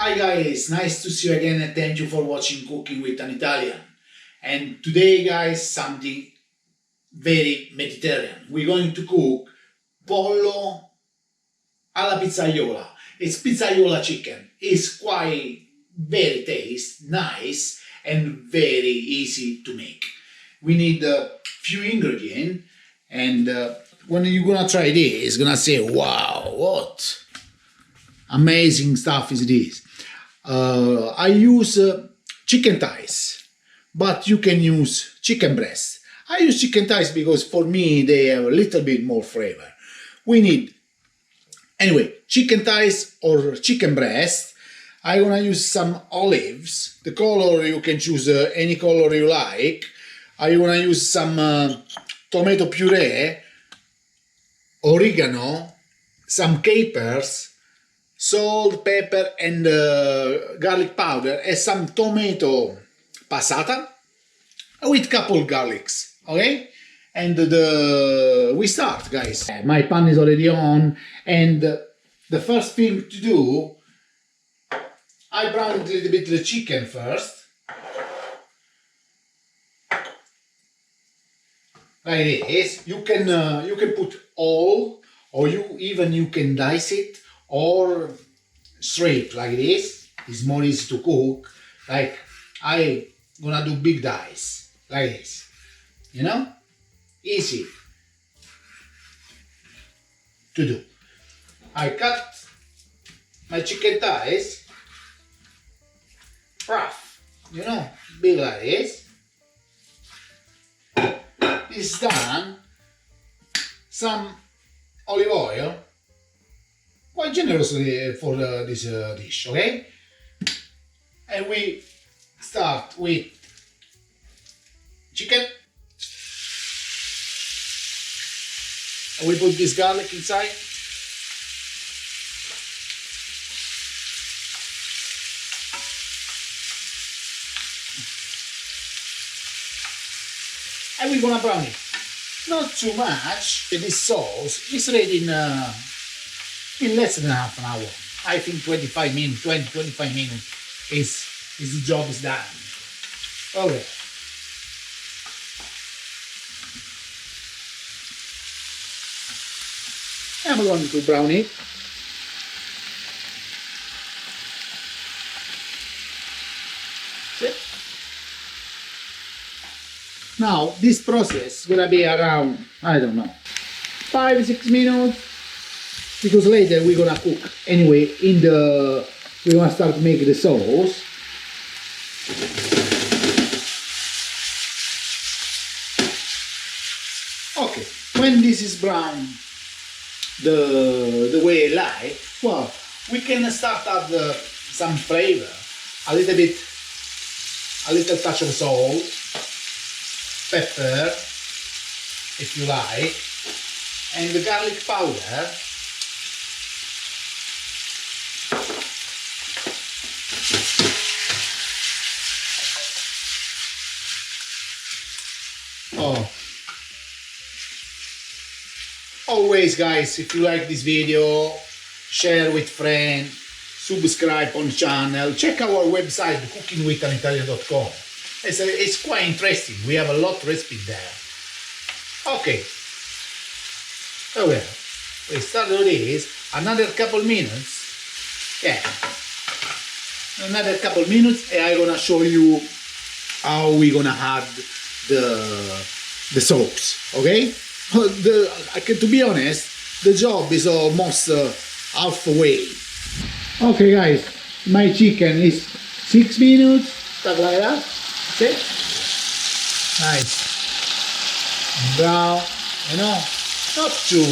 Hi guys, nice to see you again and thank you for watching Cooking with an Italian. And today guys, something very Mediterranean. We're going to cook pollo alla pizzaiola. It's pizzaiola chicken. It's quite very tasty, nice and very easy to make. We need a few ingredients and when you're gonna try this, you're gonna say, wow, what amazing stuff is this. I use chicken thighs, but you can use chicken breast. I use chicken thighs because for me they have a little bit more flavor. We need, anyway, chicken thighs or chicken breast. I'm gonna use some olives. The color you can choose any color you like. I'm gonna use some tomato puree, oregano, some capers, salt, pepper and garlic powder, and some tomato passata with couple garlics, okay? And we start, guys. My pan is already on, and the first thing to do, I brown a little bit the chicken first, like this. You can put all, or you can dice it, or straight like this. It's more easy to cook. Like I gonna do big dice like this, you know, easy to do. I cut my chicken thighs rough, you know, big like this. This done. Some olive oil, quite generously for this dish, okay? And we start with chicken. And we put this garlic inside. And we're gonna brown it. Not too much. This sauce is ready in less than half an hour. I think 25 minutes, 20-25 minutes is the job is done. Okay. I'm going to brown it. See? Now this process is gonna be around, I don't know, 5-6 minutes, because later we're gonna cook anyway we're gonna start making the sauce. Okay, when this is brown the way I like, well, we can start add some flavor, a little touch of salt, pepper, if you like, and the garlic powder. Oh, always guys, if you like this video, share with friends, subscribe on channel, check our website cookingwithanitalian.com. It's quite interesting. We have a lot of recipes there. Okay. So well, we start with this. Another couple minutes. Yeah. Another couple minutes, and I'm gonna show you how we're gonna add the sauce. Okay? To be honest, the job is almost halfway. Okay, guys, my chicken is 6 minutes, stuff like that. Okay, nice brown, you know, not too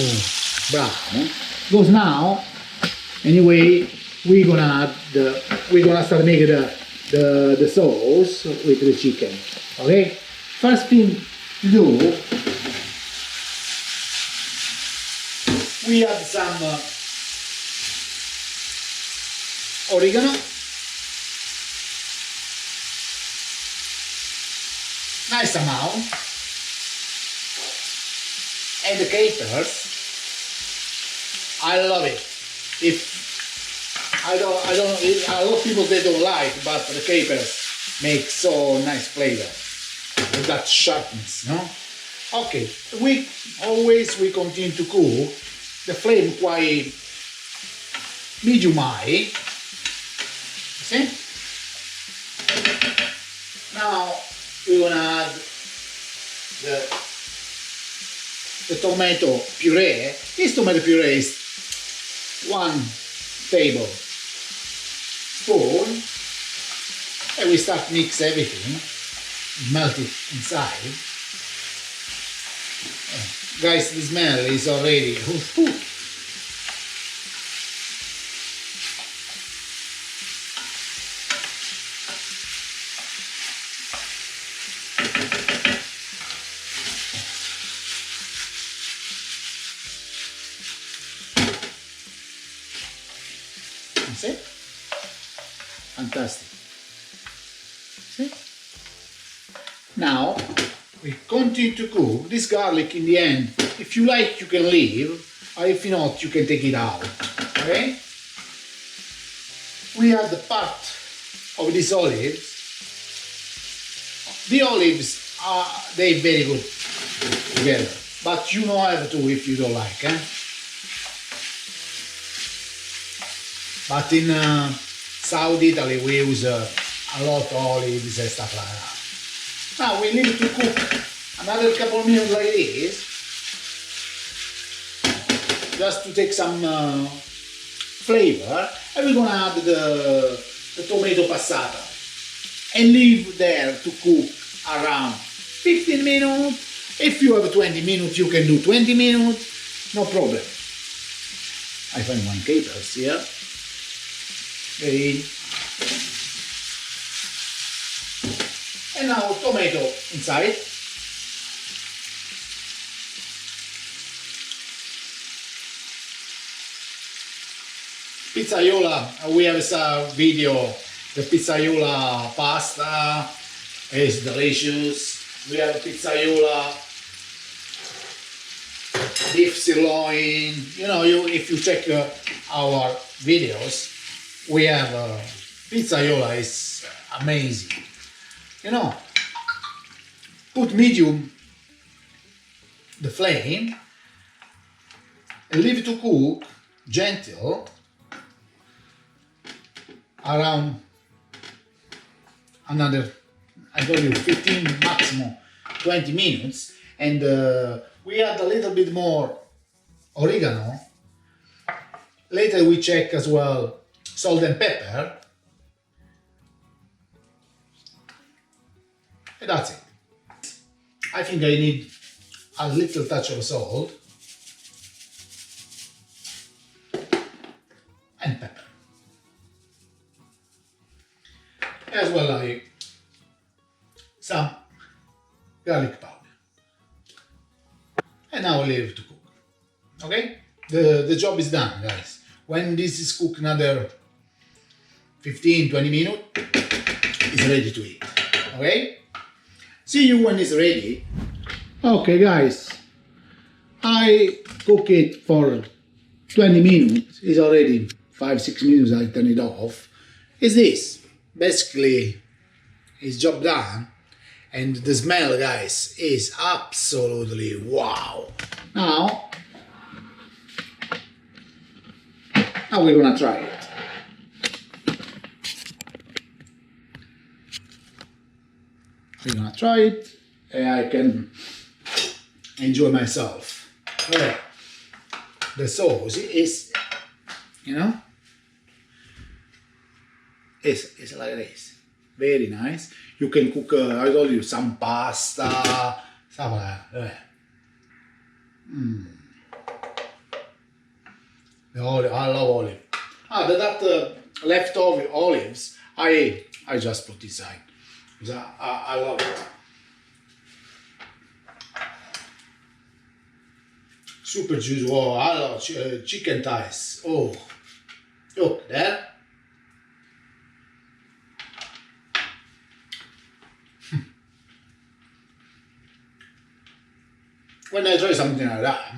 brown. Because now, anyway, we're gonna start making the sauce with the chicken. Okay, first thing to do, we add some oregano. Nice amount, and the capers. I love it. If A lot of people they don't like, but the capers make so nice flavor with that sharpness, no? Okay, we continue to cook the flame quite medium high. See? Now we're gonna add the tomato puree. This tomato puree is 1 tablespoon, and we start mix everything, melt it inside. Guys, the smell is already see? Fantastic. See? Now we continue to cook this garlic. In the end, if you like, you can leave, or if not, you can take it out. Okay? We add the part of these olives. The olives they very good together, but you don't have to if you don't like. But in South Italy we use a lot of olives and stuff like that. Now we leave it to cook another couple of minutes like this, just to take some flavor, and we're gonna add the tomato passata and leave there to cook around 15 minutes. If you have 20 minutes, you can do 20 minutes, no problem. I find 1 capers here. Okay. And now tomato inside. Pizzaiola, we have a video, the pizzaiola pasta is delicious. We have pizzaiola beef sirloin. You know, if you check our videos, we have pizzaiola is amazing. You know, put medium the flame and leave it to cook gentle around another, I told you, 15 maximum 20 minutes, and we add a little bit more oregano. Later we check as well salt and pepper, and that's it. I think I need a little touch of salt and pepper, as well as some garlic powder, and now leave it to cook. Okay, the job is done, guys. When this is cooked another 15-20 minutes, it's ready to eat. Okay, see you when it's ready. Okay guys, I cook it for 20 minutes. It's already 5-6 minutes I turn it off. Is this basically is job done, and the smell, guys, is absolutely wow. Now we're gonna try it. We're gonna try it, and I can enjoy myself. Okay. The sauce is, you know, it's like this. Very nice. You can cook, I told you, some pasta, stuff like that. The olive, I love olive. That leftover olives, I just put inside. I love it. Super juicy. Oh, I love chicken thighs. Oh, look there. When I try something like that,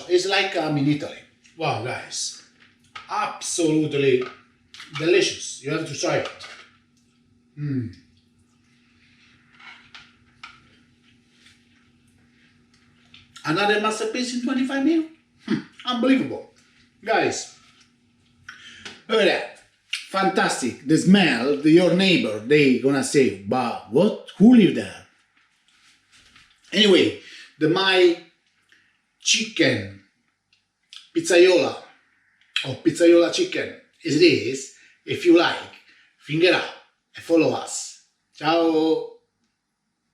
it's like I'm in Italy. Wow, guys. Absolutely delicious. You have to try it. Another masterpiece in 25 minutes? Unbelievable. Guys, look at that. Fantastic. The smell, your neighbor, they gonna say, but what? Who live there? Anyway, my chicken pizzaiola or pizzaiola chicken is this. If you like, finger up and follow us. Ciao.